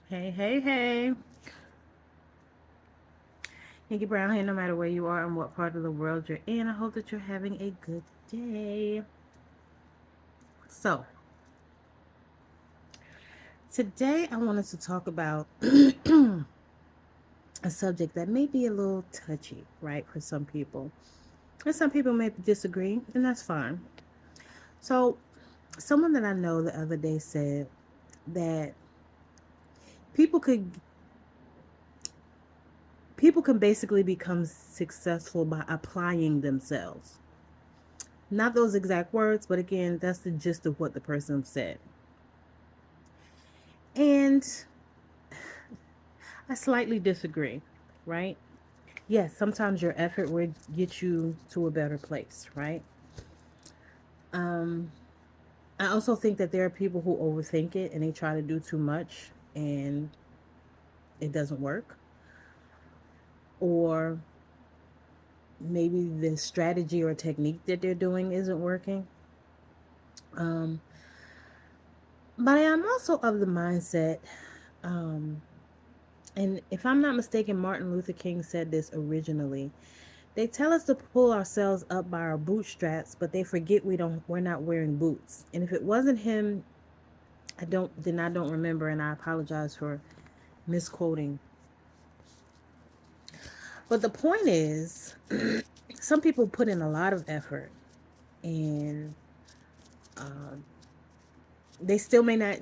Hey, hey, hey. Nickie Brown here, no matter where you are and what part of the world you're in. I hope that you're having a good day. So, today I wanted to talk about a subject that may be a little touchy, right, for some people. And some people may disagree, and that's fine. So, someone that I know the other day said that people could people can basically become successful by applying themselves. Not those exact words, but again, that's the gist of what the person said. And I slightly disagree, right? Yes, sometimes your effort will get you to a better place, right? Um, I also think that there are people who overthink it and they try to do too much and it doesn't work. Or maybe the strategy or technique that they're doing isn't working. Um, but I am also of the mindset, um, and if I'm not mistaken, Martin Luther King said this originally. They tell us to pull ourselves up by our bootstraps, but they forget we're not wearing boots. And if it wasn't him, I don't remember and I apologize for misquoting. But the point is, some people put in a lot of effort and um, they still may not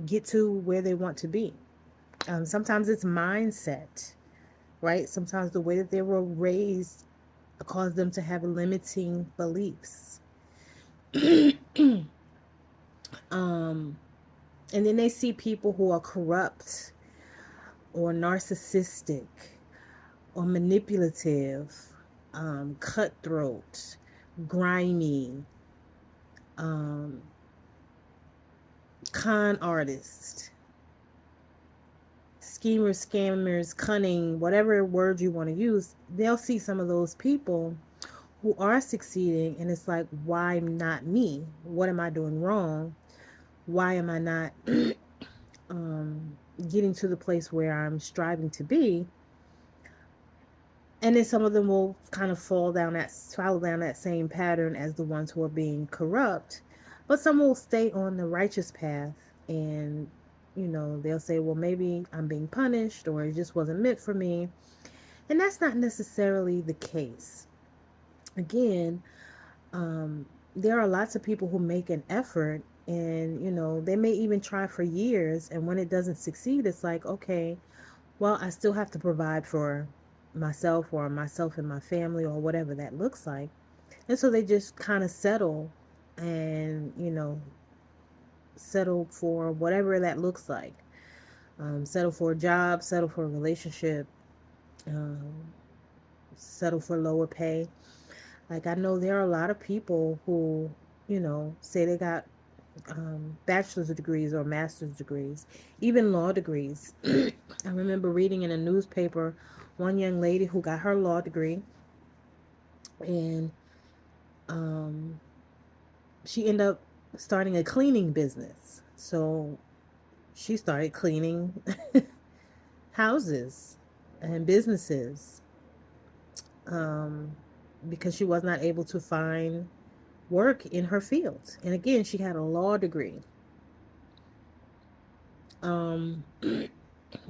get to where they want to be. Sometimes it's mindset, right? Sometimes the way that they were raised cause them to have limiting beliefs. um, and then they see people who are corrupt or narcissistic or manipulative, cutthroat, grimy, um, con artist, schemers, scammers, cunning, whatever word you want to use. They'll see some of those people who are succeeding, and it's like, why not me? What am I doing wrong? Why am I not um, getting to the place where I'm striving to be? And then some of them will kind of follow down that same pattern as the ones who are being corrupt, but some will stay on the righteous path. And they'll say, well, maybe I'm being punished or it just wasn't meant for me. And that's not necessarily the case. Again, um, there are lots of people who make an effort, and they may even try for years, and when it doesn't succeed, it's like, okay, well, I still have to provide for myself and my family, or whatever that looks like. And so they just kind of settle, and settle for whatever that looks like. Settle for a job, settle for a relationship, um, settle for lower pay. Like, I know there are a lot of people who say they got bachelor's degrees or master's degrees, even law degrees. I remember reading in a newspaper one young lady who got her law degree, and um, she ended up starting a cleaning business. So she started cleaning houses and businesses, um, because she was not able to find work in her field. And again, she had a law degree. Um,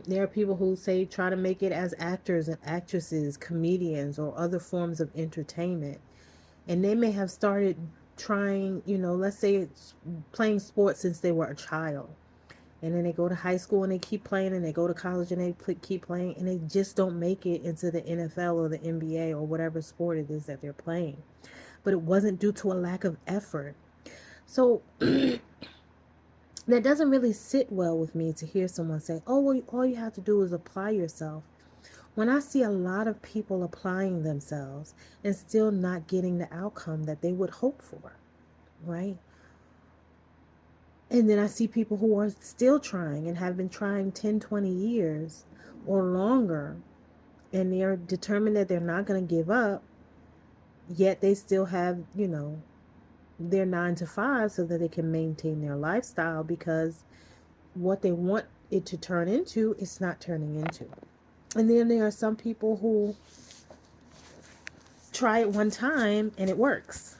there are people who say try to make it as actors and actresses, comedians, or other forms of entertainment. And they may have started trying, let's say it's playing sports since they were a child. And then they go to high school and they keep playing, and they go to college and they keep playing, and they just don't make it into the NFL or the NBA or whatever sport it is that they're playing. But it wasn't due to a lack of effort. So that doesn't really sit well with me, to hear someone say, oh, well, all you have to do is apply yourself. When I see a lot of people applying themselves and still not getting the outcome that they would hope for, right? And then I see people who are still trying and have been trying 10, 20 years or longer, and they're determined that they're not going to give up, yet they still have, their 9 to 5 so that they can maintain their lifestyle, because what they want it to turn into, it's not turning into. And then there are some people who try it one time and it works.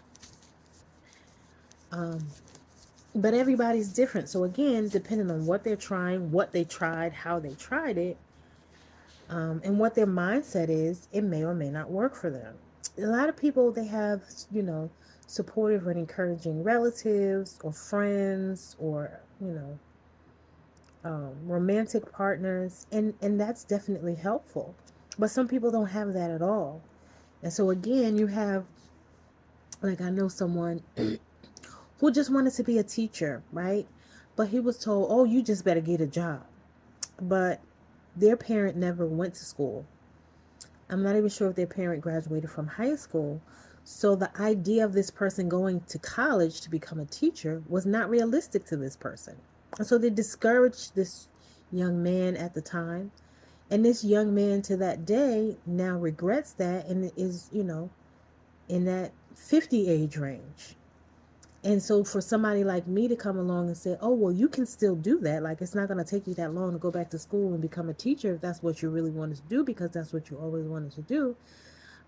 Um, but everybody's different. So again, depending on what they're trying, what they tried, how they tried it, and what their mindset is, it may or may not work for them. A lot of people, they have, you know, supportive and encouraging relatives or friends or, romantic partners, and that's definitely helpful. But some people don't have that at all. And so again, you have, like, I know someone who just wanted to be a teacher, right? But he was told, oh, you just better get a job. But their parent never went to school. I'm not even sure if their parent graduated from high school. So the idea of this person going to college to become a teacher was not realistic to this person. And so they discouraged this young man at the time. And this young man to that day now regrets that and is, in that 50 age range. And so for somebody like me to come along and say, oh, well, you can still do that. Like, it's not going to take you that long to go back to school and become a teacher if that's what you really wanted to do, because that's what you always wanted to do.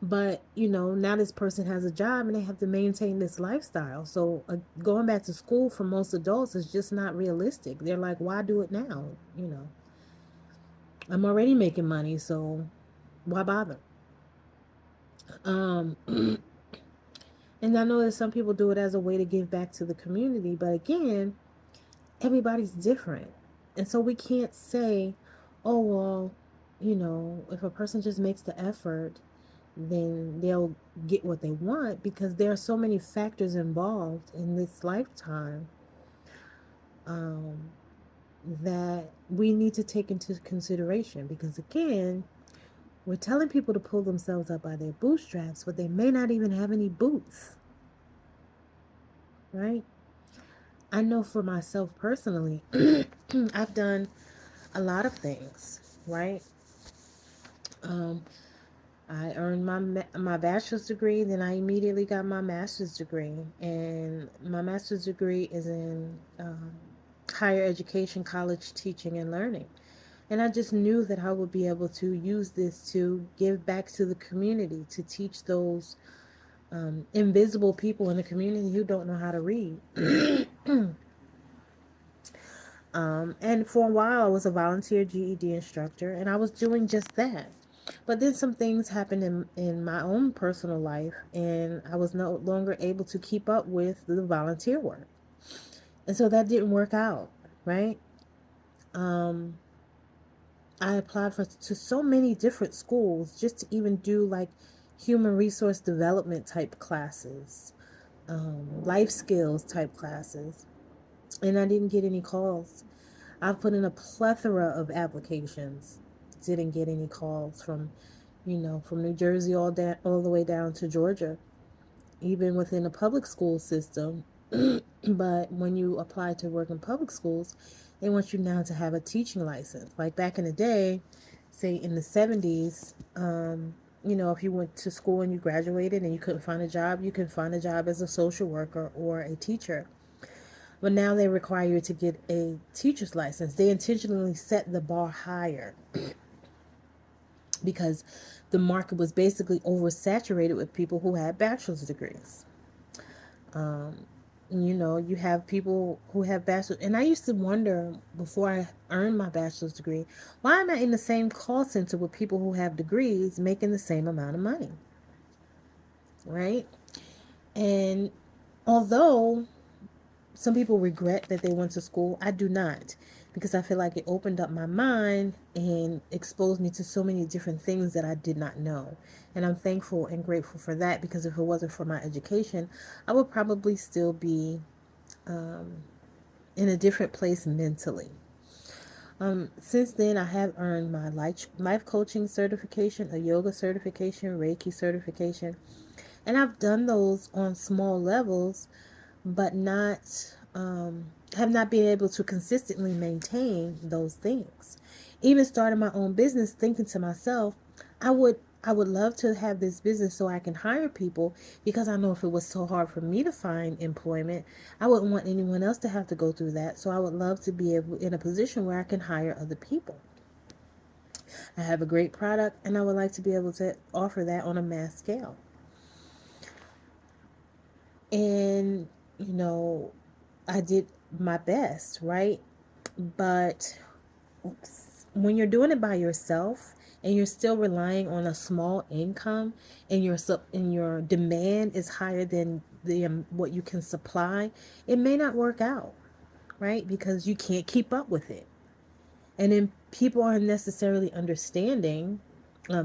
But, now this person has a job and they have to maintain this lifestyle. So going back to school for most adults is just not realistic. They're like, why do it now? I'm already making money, so why bother? Um, and I know that some people do it as a way to give back to the community, but again, everybody's different. And so we can't say, oh, well, if a person just makes the effort, then they'll get what they want, because there are so many factors involved in this lifetime, um, that we need to take into consideration. Because again, we're telling people to pull themselves up by their bootstraps, but they may not even have any boots, right? I know for myself personally, I've done a lot of things, right? Um, I earned my bachelor's degree, then I immediately got my master's degree, and my master's degree is in higher education, college teaching and learning. And I just knew that I would be able to use this to give back to the community, to teach those invisible people in the community who don't know how to read. And for a while, I was a volunteer GED instructor, and I was doing just that. But then some things happened in my own personal life, and I was no longer able to keep up with the volunteer work. And so that didn't work out, right? Um, I applied to so many different schools just to even do like human resource development type classes, life skills type classes, and I didn't get any calls. I've put in a plethora of applications, didn't get any calls from New Jersey all the way down to Georgia, even within the public school system. But when you apply to work in public schools, they want you now to have a teaching license. Like back in the day, say in the 70s, if you went to school and you graduated and you couldn't find a job, you could find a job as a social worker or a teacher. But now they require you to get a teacher's license. They intentionally set the bar higher because the market was basically oversaturated with people who had bachelor's degrees. Um, you have people who have bachelor's, and I used to wonder before I earned my bachelor's degree, why am I in the same call center with people who have degrees making the same amount of money, right? And although some people regret that they went to school, I do not, because I feel like it opened up my mind and exposed me to so many different things that I did not know. And I'm thankful and grateful for that, because if it wasn't for my education, I would probably still be in a different place mentally. Since then, I have earned my life coaching certification, a yoga certification, Reiki certification, and I've done those on small levels, but not have not been able to consistently maintain those things. Even starting my own business, thinking to myself, I would I would love to have this business so I can hire people, because I know if it was so hard for me to find employment, I wouldn't want anyone else to have to go through that. So I would love to be able, in a position where I can hire other people. I have a great product and I would like to be able to offer that on a mass scale. And, you know, I did my best, right? But when you're doing it by yourself and you're still relying on a small income, and your demand is higher than the what you can supply, it may not work out, right? Because you can't keep up with it. And then people aren't necessarily understanding,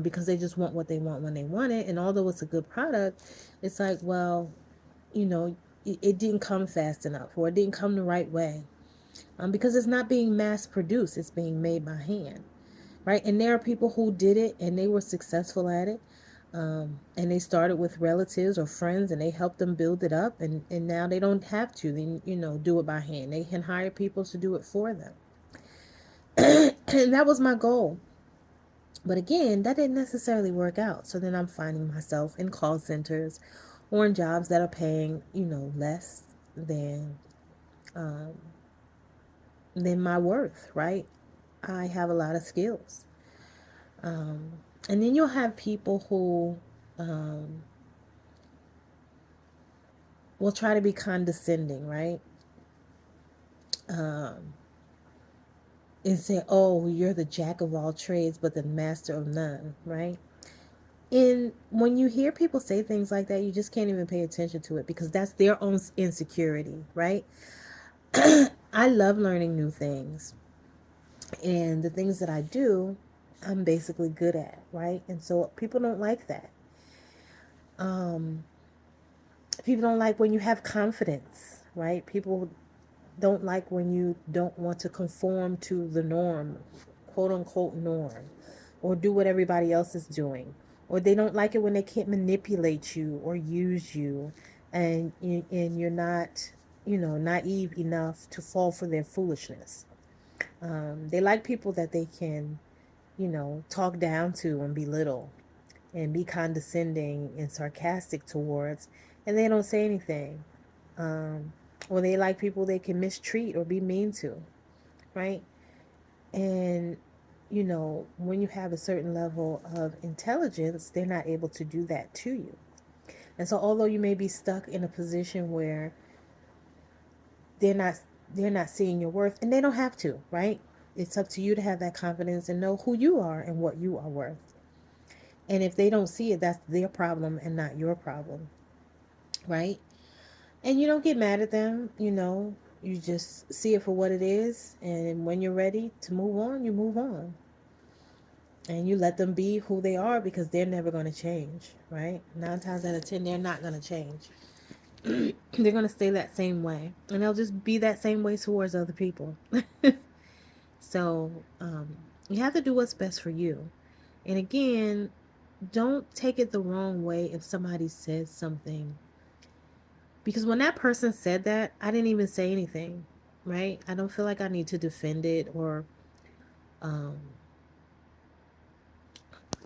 because they just want what they want when they want it. And although it's a good product, it's like, well, it didn't come fast enough, or it didn't come the right way, because it's not being mass produced, it's being made by hand, right? And there are people who did it and they were successful at it, and they started with relatives or friends and they helped them build it up, and now they don't have to, do it by hand. They can hire people to do it for them. And that was my goal. But again, that didn't necessarily work out. So then I'm finding myself in call centers or in jobs that are paying, less than um, than my worth, right? I have a lot of skills. Um, and then you'll have people who um, will try to be condescending, right? Um, and say, oh, you're the jack of all trades, but the master of none, right? And when you hear people say things like that, you just can't even pay attention to it, because that's their own insecurity, right? I love learning new things. And the things that I do, I'm basically good at, right? And so people don't like that. Um, People don't like when you have confidence, right? People don't like when you don't want to conform to the norm, quote unquote norm, or do what everybody else is doing. Or they don't like it when they can't manipulate you or use you, and you're not, naive enough to fall for their foolishness. They like people that they can, talk down to and belittle and be condescending and sarcastic towards, and they don't say anything. Or they like people they can mistreat or be mean to, right? And, when you have a certain level of intelligence, they're not able to do that to you. And so, although you may be stuck in a position where they're not they're not seeing your worth, and they don't have to, right? It's up to you to have that confidence and know who you are and what you are worth. And if they don't see it, that's their problem and not your problem, right? And you don't get mad at them, you just see it for what it is. And when you're ready to move on, you move on. And you let them be who they are, because they're never going to change, right? 9 times out of 10, they're not going to change. They're going to stay that same way. And they'll just be that same way towards other people. So you have to do what's best for you. And again, don't take it the wrong way if somebody says something, because when that person said that, I didn't even say anything, right? I don't feel like I need to defend it, or, um,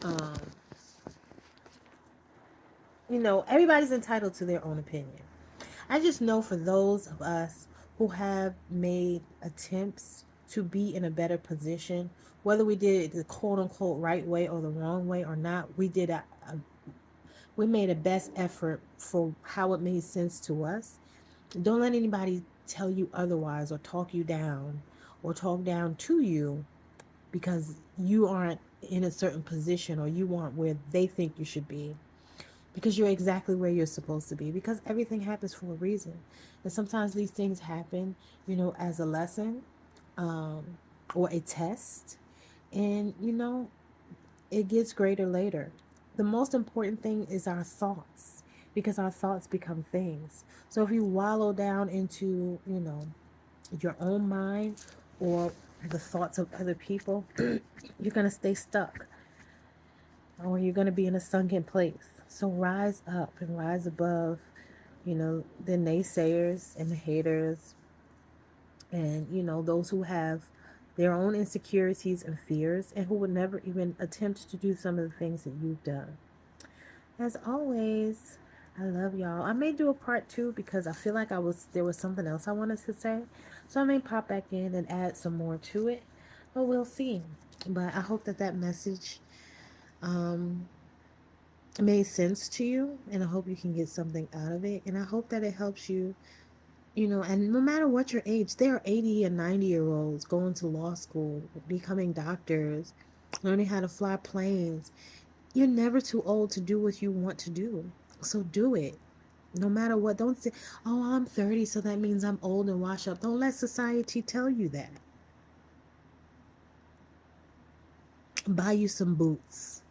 um, everybody's entitled to their own opinion. I just know for those of us who have made attempts to be in a better position, whether we did it the quote unquote right way or the wrong way or not, we made a best effort for how it made sense to us. Don't let anybody tell you otherwise, or talk you down, or talk down to you because you aren't in a certain position, or you aren't where they think you should be, because you're exactly where you're supposed to be, because everything happens for a reason. And sometimes these things happen, as a lesson, um, or a test, and it gets greater later. The most important thing is our thoughts, because our thoughts become things. So if you wallow down into, your own mind, or the thoughts of other people, you're going to stay stuck, or you're going to be in a sunken place. So rise up and rise above, the naysayers and the haters, and, those who have their own insecurities and fears, and who would never even attempt to do some of the things that you've done. As always, I love y'all. I may do a part two because I feel like there was something else I wanted to say. So I may pop back in and add some more to it. But we'll see. But I hope that that message um, made sense to you, and I hope you can get something out of it. And I hope that it helps you, and no matter what your age, there are 80 and 90-year-olds going to law school, becoming doctors, learning how to fly planes. You're never too old to do what you want to do. So do it. No matter what. Don't say, oh, I'm 30, so that means I'm old and washed up. Don't let society tell you that. Buy you some boots.